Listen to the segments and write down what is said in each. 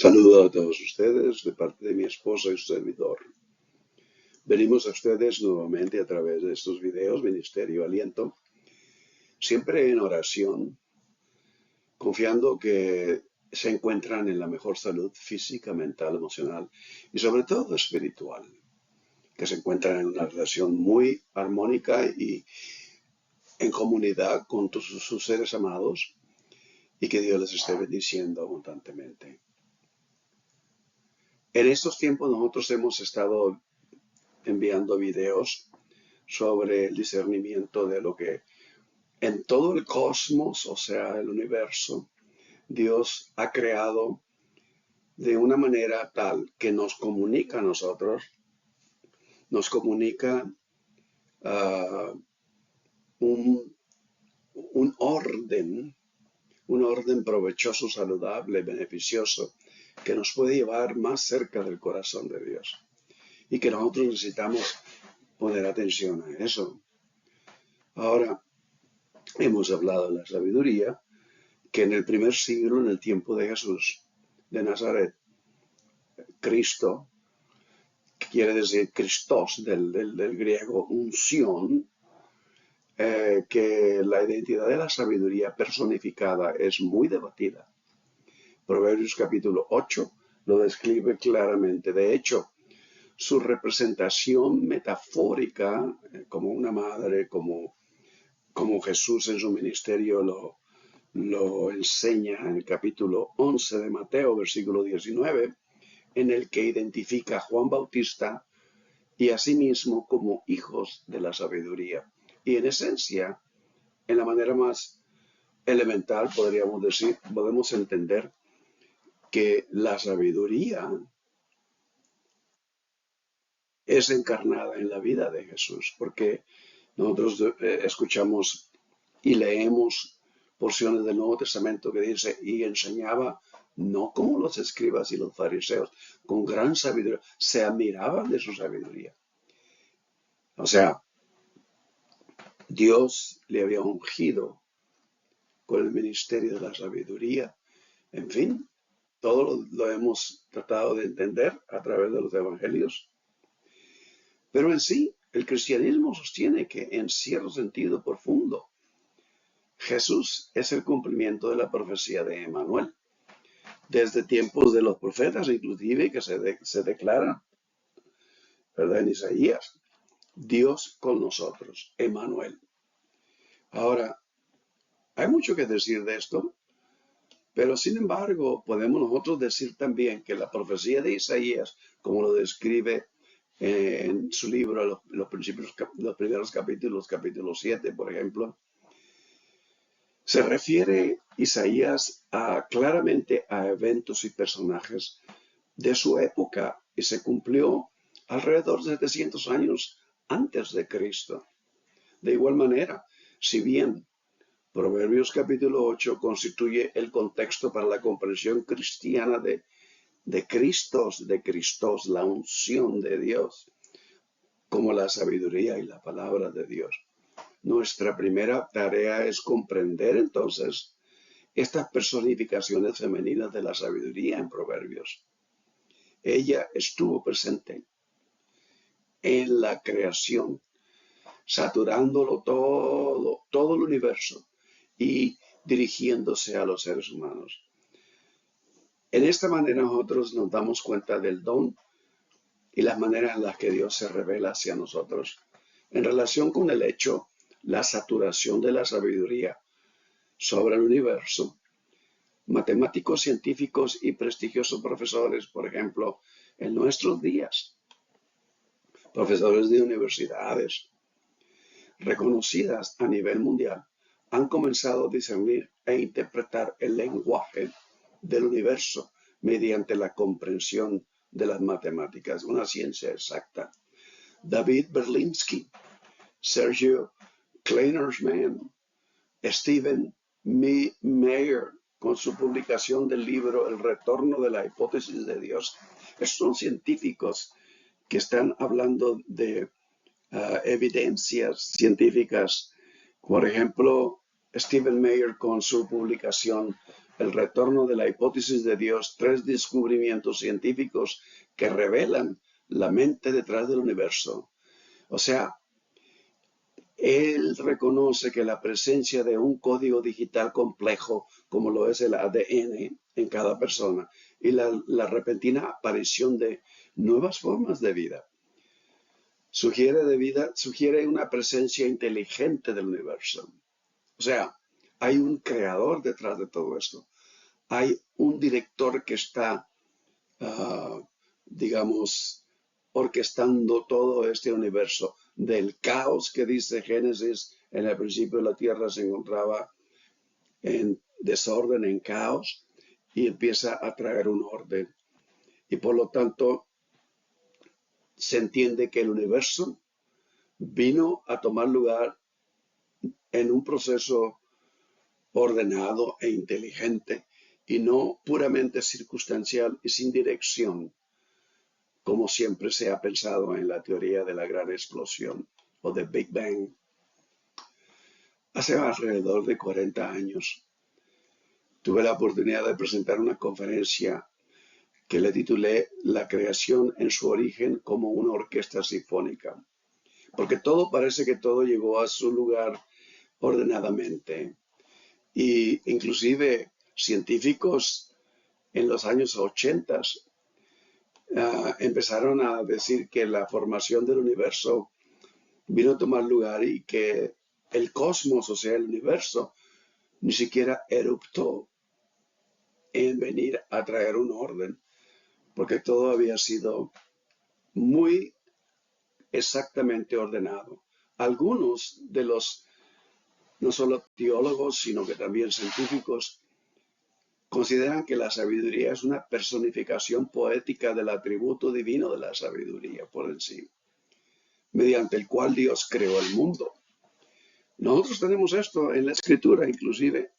Saludo a todos ustedes de parte de mi esposa y su servidor. Venimos a ustedes nuevamente a través de estos videos, Ministerio Aliento, siempre en oración, confiando que se encuentran en la mejor salud física, mental, emocional y sobre todo espiritual, que se encuentran en una relación muy armónica y en comunidad con sus seres amados y que Dios les esté bendiciendo abundantemente. En estos tiempos nosotros hemos estado enviando videos sobre el discernimiento de lo que en todo el cosmos, o sea, el universo, Dios ha creado de una manera tal que nos comunica a nosotros, nos comunica uh, un, un orden provechoso, saludable, beneficioso, que nos puede llevar más cerca del corazón de Dios. Y que nosotros necesitamos poner atención a eso. Ahora, hemos hablado de la sabiduría, que en el primer siglo, en el tiempo de Jesús de Nazaret, Cristo, quiere decir Christos, del griego unción, que la identidad de la sabiduría personificada es muy debatida. Proverbios capítulo 8 lo describe claramente. De hecho, su representación metafórica, como una madre, como Jesús en su ministerio lo enseña en el capítulo 11 de Mateo, versículo 19, en el que identifica a Juan Bautista y a sí mismo como hijos de la sabiduría. Y en esencia, en la manera más elemental, podríamos decir, podemos entender que la sabiduría es encarnada en la vida de Jesús, porque nosotros escuchamos y leemos porciones del Nuevo Testamento que dice, y enseñaba no como los escribas y los fariseos, con gran sabiduría, se admiraban de su sabiduría. O sea, Dios le había ungido con el ministerio de la sabiduría. En fin, todo lo hemos tratado de entender a través de los evangelios. Pero en sí, el cristianismo sostiene que en cierto sentido profundo, Jesús es el cumplimiento de la profecía de Emmanuel. Desde tiempos de los profetas, inclusive, que se declara, ¿verdad? En Isaías, Dios con nosotros, Emmanuel. Ahora, hay mucho que decir de esto, pero sin embargo, podemos nosotros decir también que la profecía de Isaías, como lo describe en su libro, los primeros capítulos, capítulo 7, por ejemplo, se refiere Isaías claramente a eventos y personajes de su época y se cumplió alrededor de 700 años antes de Cristo. De igual manera, si bien Proverbios capítulo 8 constituye el contexto para la comprensión cristiana de Cristos, la unción de Dios, como la sabiduría y la palabra de Dios. Nuestra primera tarea es comprender entonces estas personificaciones femeninas de la sabiduría en Proverbios. Ella estuvo presente en la creación, saturándolo todo el universo y dirigiéndose a los seres humanos. En esta manera nosotros nos damos cuenta del don y las maneras en las que Dios se revela hacia nosotros. En relación con el hecho, la saturación de la sabiduría sobre el universo, matemáticos, científicos y prestigiosos profesores, por ejemplo, en nuestros días, profesores de universidades reconocidas a nivel mundial, han comenzado a discernir e interpretar el lenguaje del universo mediante la comprensión de las matemáticas, una ciencia exacta. David Berlinski, Sergio Kleinerman, Stephen Meyer, con su publicación del libro El retorno de la hipótesis de Dios. Estos son científicos que están hablando de evidencias científicas. Por ejemplo, Stephen Meyer con su publicación el retorno de la hipótesis de Dios, tres descubrimientos científicos que revelan la mente detrás del universo. O sea, él reconoce que la presencia de un código digital complejo, como lo es el ADN en cada persona, y la repentina aparición de nuevas formas de vida, sugiere una presencia inteligente del universo. O sea, hay un creador detrás de todo esto. Hay un director que está, digamos, orquestando todo este universo. Del caos que dice Génesis, en el principio la tierra se encontraba en desorden, en caos, y empieza a traer un orden. Y por lo tanto, se entiende que el universo vino a tomar lugar en un proceso ordenado e inteligente y no puramente circunstancial y sin dirección, como siempre se ha pensado en la teoría de la gran explosión o de Big Bang. Hace alrededor de 40 años tuve la oportunidad de presentar una conferencia que le titulé La creación en su origen como una orquesta sinfónica, porque todo parece que todo llegó a su lugar ordenadamente. Y inclusive científicos en los años 80 empezaron a decir que la formación del universo vino a tomar lugar y que el cosmos, o sea, el universo, ni siquiera eruptó en venir a traer un orden, porque todo había sido muy exactamente ordenado. Algunos de los, no solo teólogos, sino que también científicos, consideran que la sabiduría es una personificación poética del atributo divino de la sabiduría por en sí, mediante el cual Dios creó el mundo. Nosotros tenemos esto en la Escritura, inclusive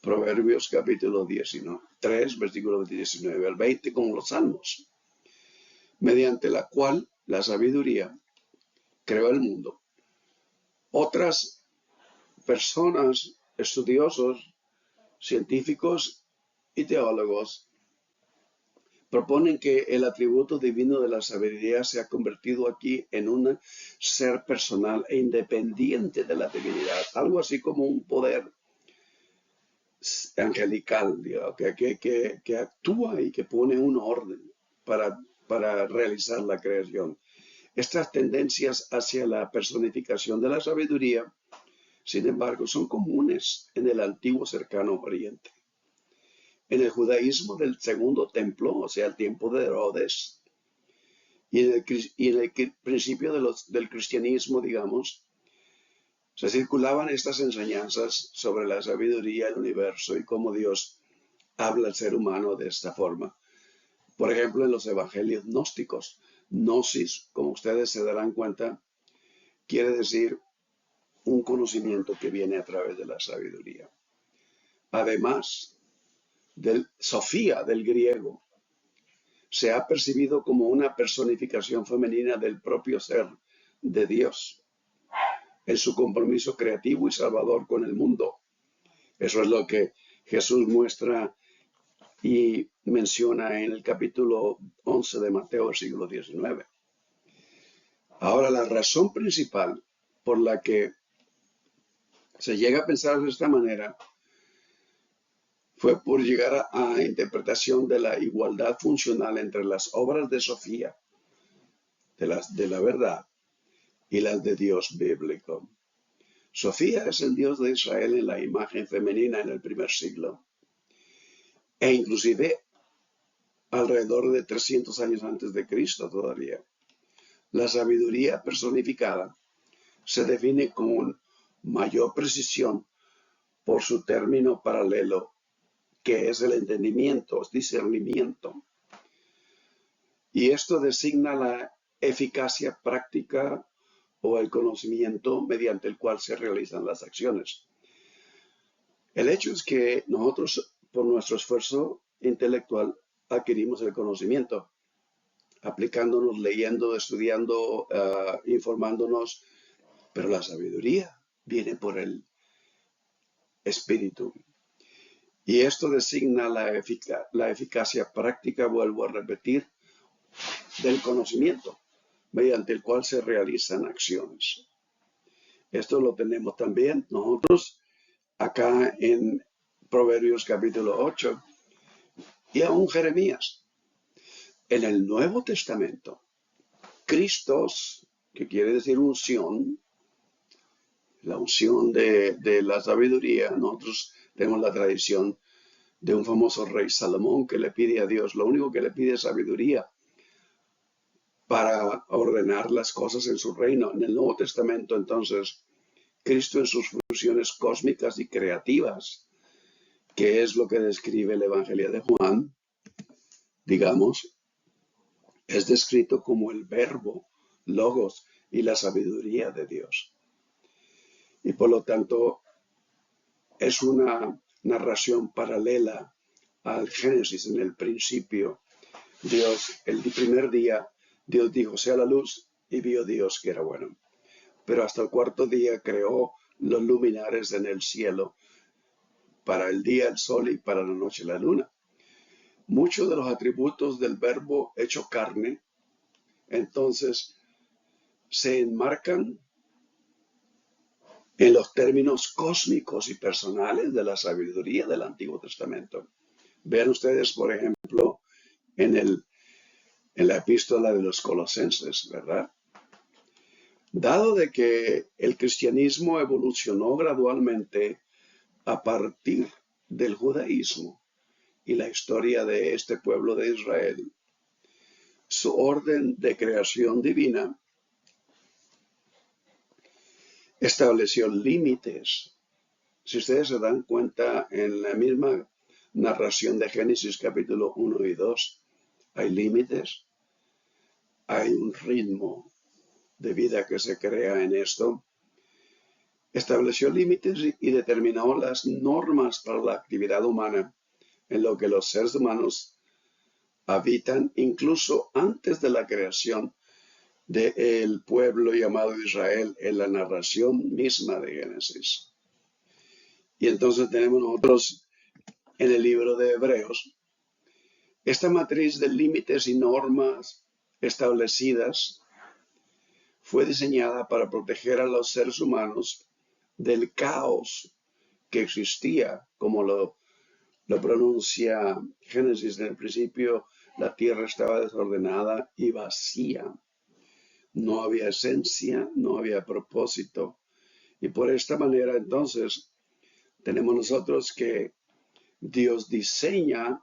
Proverbios capítulo 3, versículo 19 al 20, como los Salmos, mediante la cual la sabiduría creó el mundo. Otras personas, estudiosos, científicos y teólogos proponen que el atributo divino de la sabiduría se ha convertido aquí en un ser personal e independiente de la divinidad, algo así como un poder angelical, digamos, que actúa y que pone un orden para realizar la creación. Estas tendencias hacia la personificación de la sabiduría, sin embargo, son comunes en el antiguo cercano Oriente. En el judaísmo del segundo templo, o sea, el tiempo de Herodes, y en el principio del cristianismo, digamos, se circulaban estas enseñanzas sobre la sabiduría del universo y cómo Dios habla al ser humano de esta forma. Por ejemplo, en los evangelios gnósticos. Gnosis, como ustedes se darán cuenta, quiere decir un conocimiento que viene a través de la sabiduría. Además, Sofía del griego se ha percibido como una personificación femenina del propio ser de Dios en su compromiso creativo y salvador con el mundo. Eso es lo que Jesús muestra y menciona en el capítulo 11 de Mateo, siglo XIX. Ahora, la razón principal por la que se llega a pensar de esta manera fue por llegar a interpretación de la igualdad funcional entre las obras de Sofía, de la verdad, y las de Dios bíblico. Sofía es el Dios de Israel en la imagen femenina en el primer siglo, e inclusive alrededor de 300 años antes de Cristo todavía. La sabiduría personificada se define con mayor precisión por su término paralelo, que es el entendimiento, discernimiento. Y esto designa la eficacia práctica o el conocimiento mediante el cual se realizan las acciones. El hecho es que nosotros, por nuestro esfuerzo intelectual, adquirimos el conocimiento, aplicándonos, leyendo, estudiando, informándonos, pero la sabiduría viene por el Espíritu. Y esto designa la eficacia práctica, vuelvo a repetir, del conocimiento, mediante el cual se realizan acciones. Esto lo tenemos también nosotros acá en Proverbios capítulo 8 y aún Jeremías. En el Nuevo Testamento, Cristos, que quiere decir unción, la unción de la sabiduría, nosotros tenemos la tradición de un famoso rey Salomón que le pide a Dios, lo único que le pide es sabiduría para ordenar las cosas en su reino. En el Nuevo Testamento, entonces, Cristo en sus funciones cósmicas y creativas, que es lo que describe el Evangelio de Juan, digamos, es descrito como el verbo, logos y la sabiduría de Dios. Y por lo tanto, es una narración paralela al Génesis. En el principio, Dios, el primer día, Dios dijo, sea la luz, y vio Dios que era bueno. Pero hasta el cuarto día creó los luminares en el cielo, para el día el sol y para la noche la luna. Muchos de los atributos del verbo hecho carne, entonces, se enmarcan en los términos cósmicos y personales de la sabiduría del Antiguo Testamento. Vean ustedes, por ejemplo, en la epístola de los Colosenses, ¿verdad? Dado de que el cristianismo evolucionó gradualmente a partir del judaísmo y la historia de este pueblo de Israel, su orden de creación divina estableció límites. Si ustedes se dan cuenta, en la misma narración de Génesis capítulo 1 y 2, hay límites, hay un ritmo de vida que se crea en esto. Estableció límites y determinó las normas para la actividad humana, en lo que los seres humanos habitan incluso antes de la creación del pueblo llamado Israel en la narración misma de Génesis. Y entonces tenemos nosotros en el libro de Hebreos esta matriz de límites y normas establecidas fue diseñada para proteger a los seres humanos del caos que existía, como lo pronuncia Génesis. En el principio la tierra estaba desordenada y vacía. No había esencia, no había propósito. Y por esta manera entonces tenemos nosotros que Dios diseña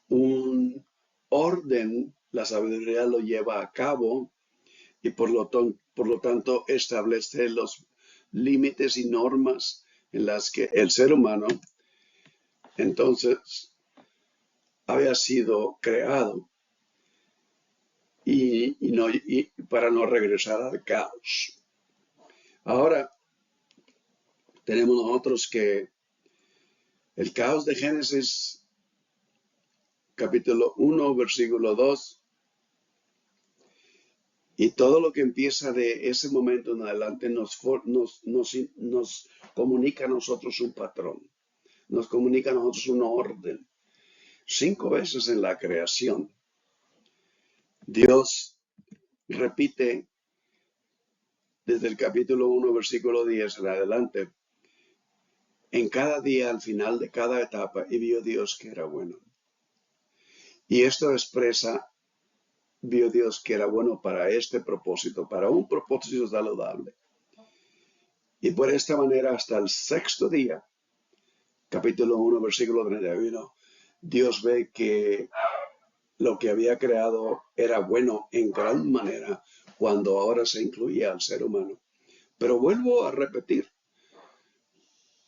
un orden, la sabiduría lo lleva a cabo y por lo tanto establece los límites y normas en las que el ser humano entonces había sido creado y para no regresar al caos. Ahora tenemos nosotros que el caos de Génesis capítulo 1, versículo 2, y todo lo que empieza de ese momento en adelante nos comunica a nosotros un patrón, nos comunica a nosotros un orden. 5 veces en la creación, Dios repite desde el capítulo 1, versículo 10 en adelante, en cada día, al final de cada etapa, y vio Dios que era bueno. Y esto expresa, vio Dios que era bueno para este propósito, para un propósito saludable. Y por esta manera, hasta el 6º día, capítulo 1, versículo 31, Dios ve que lo que había creado era bueno en gran manera cuando ahora se incluía al ser humano. Pero vuelvo a repetir,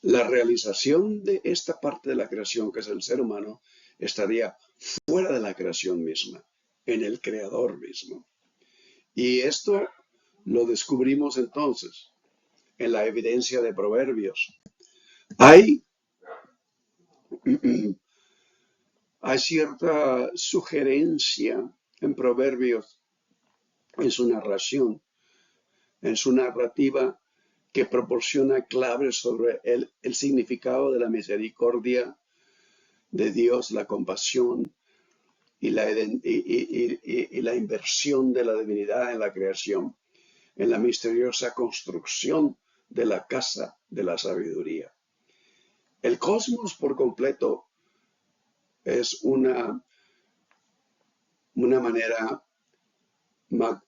la realización de esta parte de la creación, que es el ser humano, estaría fuera de la creación misma, en el creador mismo. Y esto lo descubrimos entonces en la evidencia de Proverbios. Hay cierta sugerencia en Proverbios, en su narración, en su narrativa, que proporciona claves sobre el significado de la misericordia de Dios, la compasión y la inversión de la divinidad en la creación, en la misteriosa construcción de la casa de la sabiduría. El cosmos por completo es una manera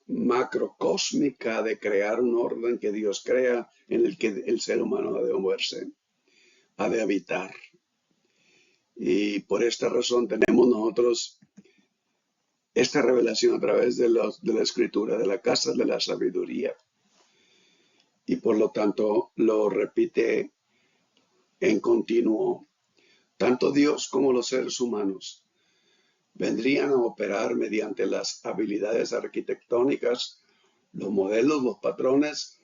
macrocósmica de crear un orden que Dios crea en el que el ser humano ha de moverse, ha de habitar. Y por esta razón tenemos nosotros esta revelación a través de la escritura, de la casa de la sabiduría. Y por lo tanto lo repite en continuo. Tanto Dios como los seres humanos vendrían a operar mediante las habilidades arquitectónicas, los modelos, los patrones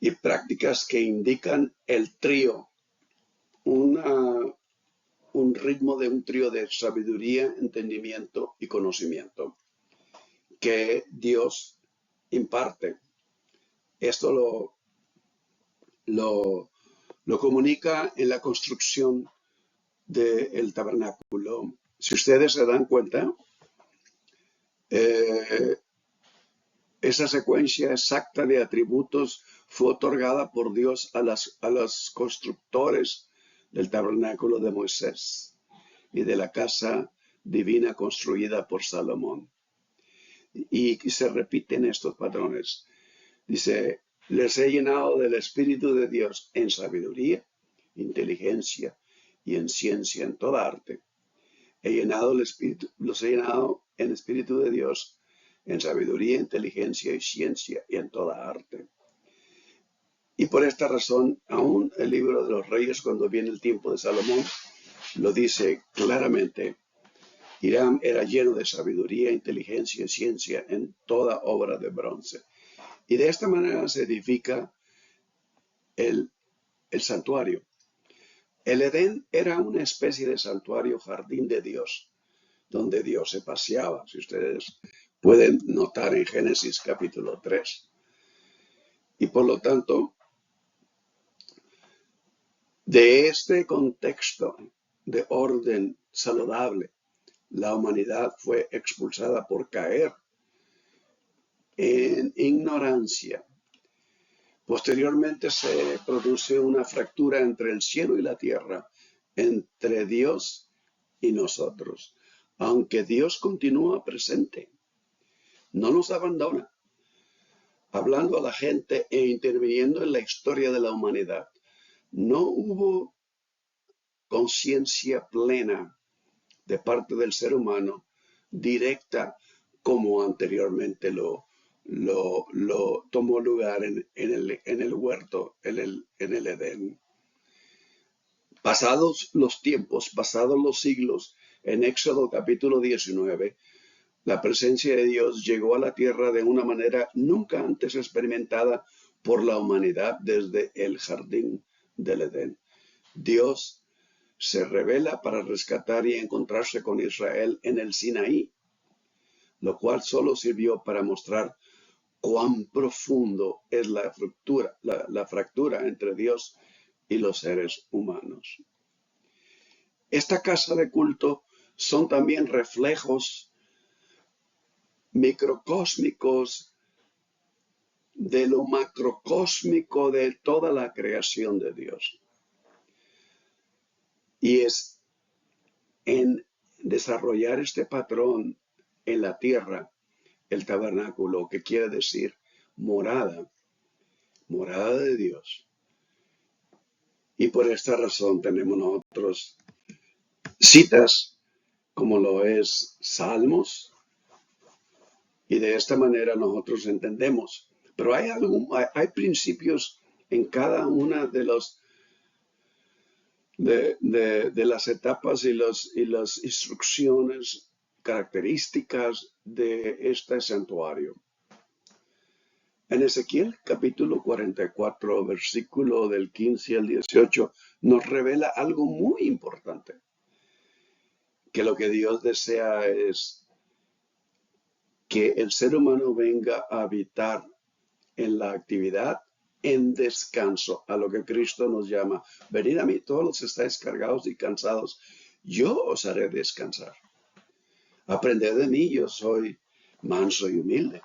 y prácticas que indican el trío, un ritmo de un trío de sabiduría, entendimiento y conocimiento que Dios imparte. Esto lo comunica en la construcción del tabernáculo. Si ustedes se dan cuenta, esa secuencia exacta de atributos fue otorgada por Dios a los constructores del tabernáculo de Moisés y de la casa divina construida por Salomón. Y se repiten estos patrones. Dice, les he llenado del Espíritu de Dios en sabiduría, inteligencia y en ciencia, en toda arte. Los he llenado en Espíritu de Dios en sabiduría, inteligencia y ciencia y en toda arte. Y por esta razón, aún el libro de los Reyes, cuando viene el tiempo de Salomón, lo dice claramente. Hiram era lleno de sabiduría, inteligencia y ciencia en toda obra de bronce. Y de esta manera se edifica el santuario. El Edén era una especie de santuario jardín de Dios, donde Dios se paseaba, si ustedes pueden notar en Génesis capítulo 3. Y por lo tanto, de este contexto de orden saludable, la humanidad fue expulsada por caer en ignorancia. Posteriormente se produce una fractura entre el cielo y la tierra, entre Dios y nosotros. Aunque Dios continúa presente, no nos abandona, hablando a la gente e interviniendo en la historia de la humanidad. No hubo conciencia plena de parte del ser humano directa como anteriormente lo tomó lugar en el huerto, en el Edén. Pasados los tiempos, pasados los siglos, en Éxodo capítulo 19, la presencia de Dios llegó a la tierra de una manera nunca antes experimentada por la humanidad desde el jardín del Edén. Dios se revela para rescatar y encontrarse con Israel en el Sinaí, lo cual solo sirvió para mostrar cuán profundo es la fractura entre Dios y los seres humanos. Esta casa de culto son también reflejos microcósmicos de lo macrocósmico de toda la creación de Dios. Y es en desarrollar este patrón en la tierra, el tabernáculo, que quiere decir morada de Dios. Y por esta razón tenemos nosotros citas como lo es Salmos, y de esta manera nosotros entendemos. Pero hay principios en cada una de las etapas y las instrucciones características de este santuario. En Ezequiel capítulo 44, versículo del 15 al 18, nos revela algo muy importante, que lo que Dios desea es que el ser humano venga a habitar en la actividad en descanso, a lo que Cristo nos llama. Venid a mí todos los que estáis cargados y cansados, yo os haré descansar. Aprended de mí, yo soy manso y humilde.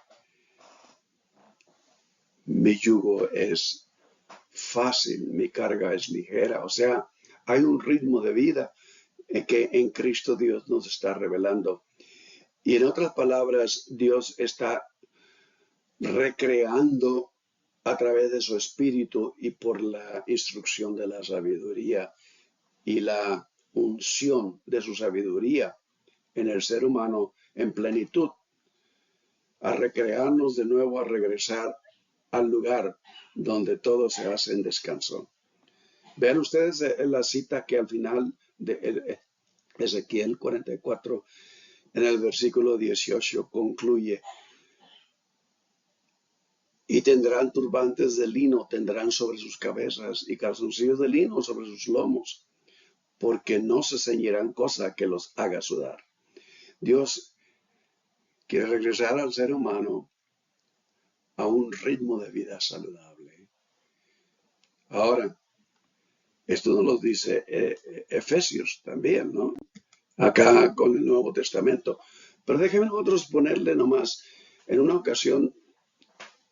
Mi yugo es fácil, mi carga es ligera. O sea, hay un ritmo de vida que en Cristo Dios nos está revelando. Y en otras palabras, Dios está recreando a través de su espíritu y por la instrucción de la sabiduría y la unción de su sabiduría en el ser humano en plenitud, a recrearnos de nuevo, a regresar al lugar donde todo se hace en descanso. Vean ustedes la cita que al final de Ezequiel 44, en el versículo 18, concluye: y tendrán turbantes de lino, tendrán sobre sus cabezas, y calzoncillos de lino sobre sus lomos, porque no se ceñirán cosa que los haga sudar. Dios quiere regresar al ser humano a un ritmo de vida saludable. Ahora, esto nos lo dice Efesios también, ¿no? Acá con el Nuevo Testamento. Pero déjenme nosotros ponerle nomás, en una ocasión,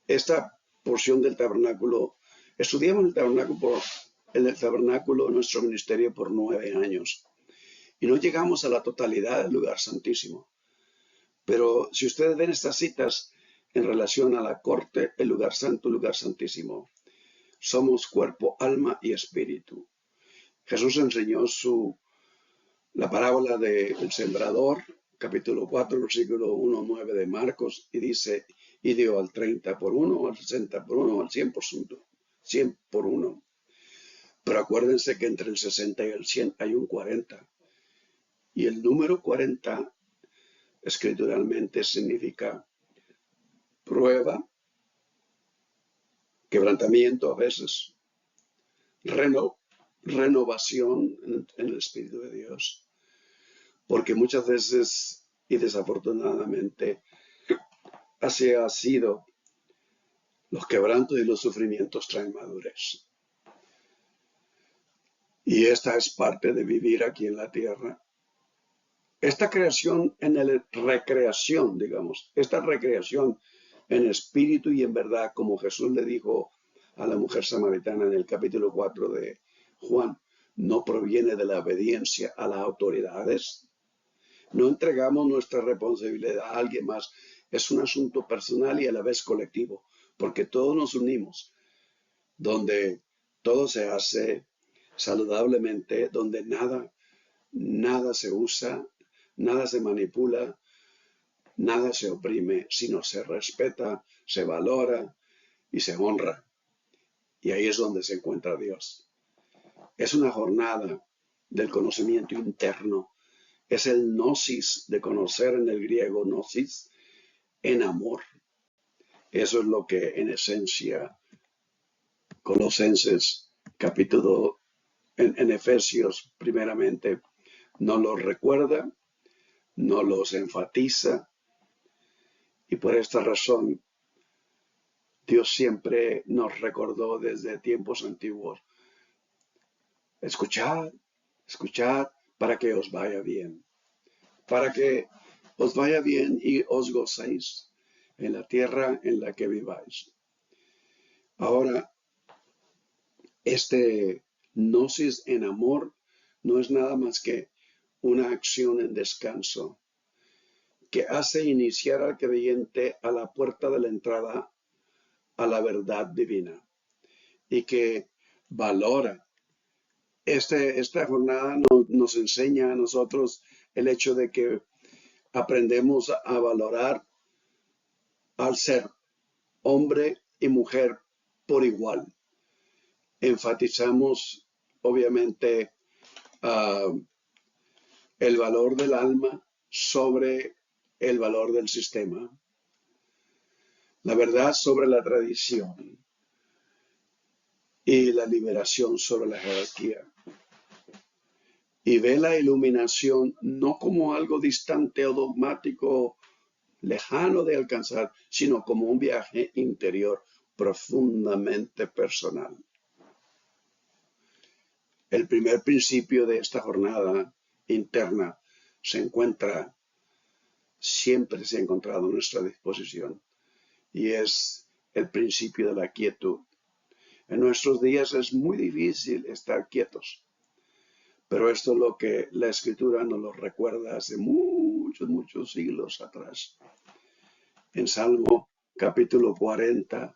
esta porción del tabernáculo. Estudiamos el tabernáculo, nuestro ministerio, por 9 años. Y no llegamos a la totalidad del lugar santísimo. Pero si ustedes ven estas citas en relación a la corte, el lugar santo, el lugar santísimo, somos cuerpo, alma y espíritu. Jesús enseñó la parábola del sembrador, capítulo 4, versículo 1, 9 de Marcos, y dice: y dio al 30 por 1, al 60 por 1, al 100%, 100 por 1. Pero acuérdense que entre el 60 y el 100 hay un 40. Y el número 40 escrituralmente significa prueba, quebrantamiento a veces, renovación en el Espíritu de Dios. Porque muchas veces, y desafortunadamente, así ha sido, los quebrantos y los sufrimientos traen madurez. Y esta es parte de vivir aquí en la tierra. Esta creación recreación, digamos, esta recreación en espíritu y en verdad, como Jesús le dijo a la mujer samaritana en el capítulo 4 de Juan, no proviene de la obediencia a las autoridades. No entregamos nuestra responsabilidad a alguien más. Es un asunto personal y a la vez colectivo, porque todos nos unimos, donde todo se hace saludablemente, donde nada se usa, nada se manipula, nada se oprime, sino se respeta, se valora y se honra. Y ahí es donde se encuentra Dios. Es una jornada del conocimiento interno. Es el gnosis, de conocer en el griego gnosis, en amor. Eso es lo que en esencia Colosenses capítulo, en Efesios primeramente, nos lo recuerda, nos los enfatiza, y por esta razón Dios siempre nos recordó desde tiempos antiguos: escuchad, escuchad para que os vaya bien, para que os vaya bien y os gocéis en la tierra en la que viváis. Ahora, este gnosis en amor no es nada más que una acción en descanso que hace iniciar al creyente a la puerta de la entrada a la verdad divina, y que valora. Esta jornada nos enseña a nosotros el hecho de que aprendemos a valorar al ser hombre y mujer por igual. Enfatizamos, obviamente, el valor del alma sobre el valor del sistema, la verdad sobre la tradición y la liberación sobre la jerarquía. Y ve la iluminación no como algo distante o dogmático, lejano de alcanzar, sino como un viaje interior profundamente personal. El primer principio de esta jornada interna siempre se ha encontrado a nuestra disposición, y es el principio de la quietud. En nuestros días es muy difícil estar quietos, pero esto es lo que la Escritura nos lo recuerda hace muchos siglos atrás. En Salmo capítulo 40,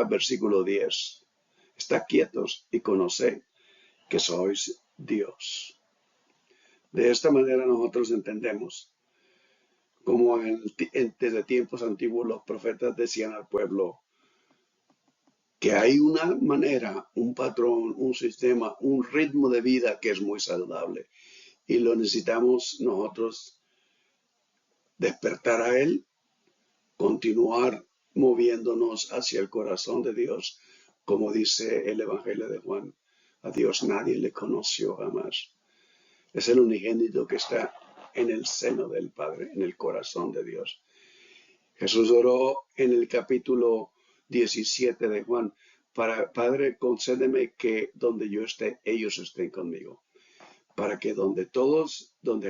versículo 10. Estad quietos y conoced que sois Dios. De esta manera nosotros entendemos como desde tiempos antiguos los profetas decían al pueblo que hay una manera, un patrón, un sistema, un ritmo de vida que es muy saludable y lo necesitamos nosotros despertar a él, continuar moviéndonos hacia el corazón de Dios, como dice el Evangelio de Juan. A Dios nadie le conoció jamás. Es el unigénito que está en el seno del Padre, en el corazón de Dios. Jesús oró en el capítulo 17 de Juan, Padre, concédeme que donde yo esté, ellos estén conmigo, para que donde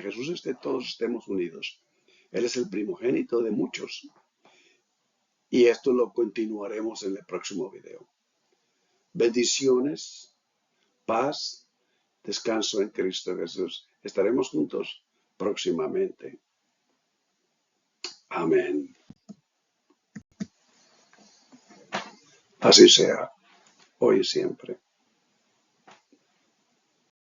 Jesús esté, todos estemos unidos. Él es el primogénito de muchos. Y esto lo continuaremos en el próximo video. Bendiciones, paz, descanso en Cristo Jesús. Estaremos juntos próximamente. Amén. Así sea, hoy y siempre.